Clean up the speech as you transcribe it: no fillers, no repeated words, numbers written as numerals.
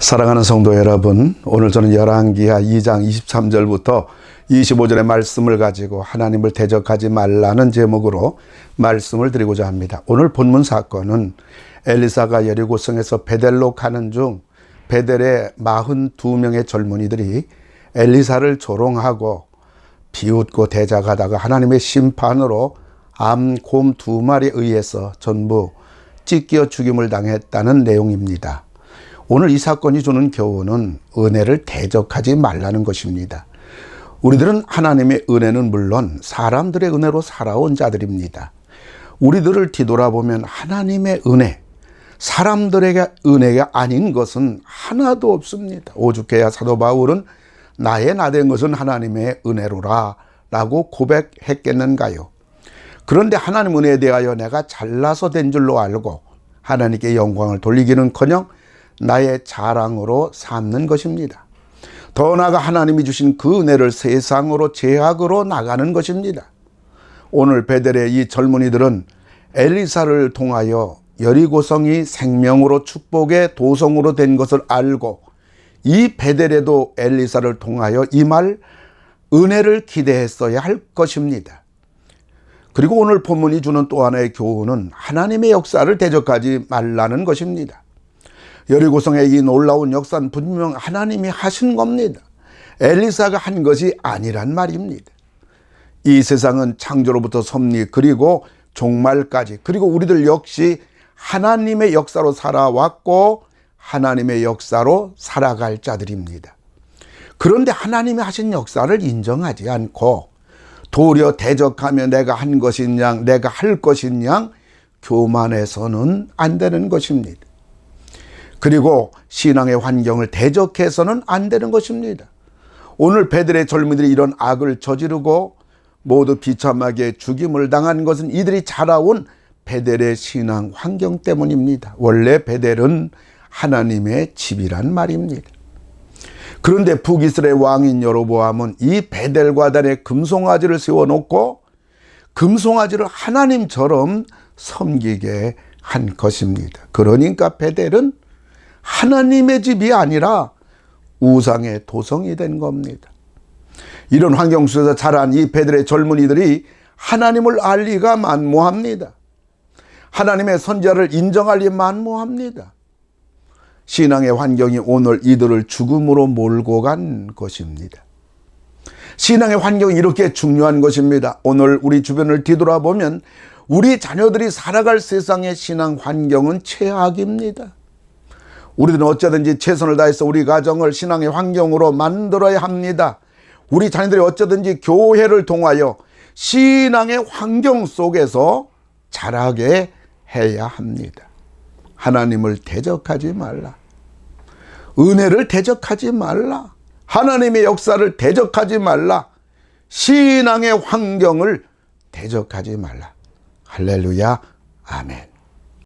사랑하는 성도 여러분, 오늘 저는 열왕기하 2장 23절부터 25절의 말씀을 가지고 하나님을 대적하지 말라는 제목으로 말씀을 드리고자 합니다. 오늘 본문 사건은 엘리사가 여리고성에서 베델로 가는 중 베델의 42명의 젊은이들이 엘리사를 조롱하고 비웃고 대적하다가 하나님의 심판으로 암, 곰 2마리에 의해서 전부 찢겨 죽임을 당했다는 내용입니다. 오늘 이 사건이 주는 교훈은 은혜를 대적하지 말라는 것입니다. 우리들은 하나님의 은혜는 물론 사람들의 은혜로 살아온 자들입니다. 우리들을 뒤돌아보면 하나님의 은혜, 사람들에게 은혜가 아닌 것은 하나도 없습니다. 오죽해야 사도 바울은 나의 나된 것은 하나님의 은혜로라 라고 고백했겠는가요? 그런데 하나님 은혜에 대하여 내가 잘나서 된 줄로 알고 하나님께 영광을 돌리기는커녕 나의 자랑으로 삼는 것입니다. 더 나아가 하나님이 주신 그 은혜를 세상으로 제약으로 나가는 것입니다. 오늘 베델의 이 젊은이들은 엘리사를 통하여 여리고성이 생명으로 축복의 도성으로 된 것을 알고 이 베델에도 엘리사를 통하여 임할 은혜를 기대했어야 할 것입니다. 그리고 오늘 본문이 주는 또 하나의 교훈은 하나님의 역사를 대적하지 말라는 것입니다. 여리고성의 이 놀라운 역사는 분명 하나님이 하신 겁니다. 엘리사가 한 것이 아니란 말입니다. 이 세상은 창조로부터 섭리 그리고 종말까지 그리고 우리들 역시 하나님의 역사로 살아왔고 하나님의 역사로 살아갈 자들입니다. 그런데 하나님이 하신 역사를 인정하지 않고 도리어 대적하며 내가 한 것인 양 내가 할 것인 양 교만해서는 안 되는 것입니다. 그리고 신앙의 환경을 대적해서는 안 되는 것입니다. 오늘 베델의 젊은이들이 이런 악을 저지르고 모두 비참하게 죽임을 당한 것은 이들이 자라온 베델의 신앙 환경 때문입니다. 원래 베델은 하나님의 집이란 말입니다. 그런데 북이스라엘 왕인 여로보암은 이 베델과 단에 금송아지를 세워놓고 금송아지를 하나님처럼 섬기게 한 것입니다. 그러니까 베델은 하나님의 집이 아니라 우상의 도성이 된 겁니다. 이런 환경 속에서 자란 이 베델의 젊은이들이 하나님을 알 리가 만무합니다. 하나님의 선지자를 인정할 리 만무합니다. 신앙의 환경이 오늘 이들을 죽음으로 몰고 간 것입니다. 신앙의 환경이 이렇게 중요한 것입니다. 오늘 우리 주변을 뒤돌아보면 우리 자녀들이 살아갈 세상의 신앙 환경은 최악입니다. 우리들은 어쩌든지 최선을 다해서 우리 가정을 신앙의 환경으로 만들어야 합니다. 우리 자녀들이 어쩌든지 교회를 통하여 신앙의 환경 속에서 자라게 해야 합니다. 하나님을 대적하지 말라. 은혜를 대적하지 말라. 하나님의 역사를 대적하지 말라. 신앙의 환경을 대적하지 말라. 할렐루야. 아멘.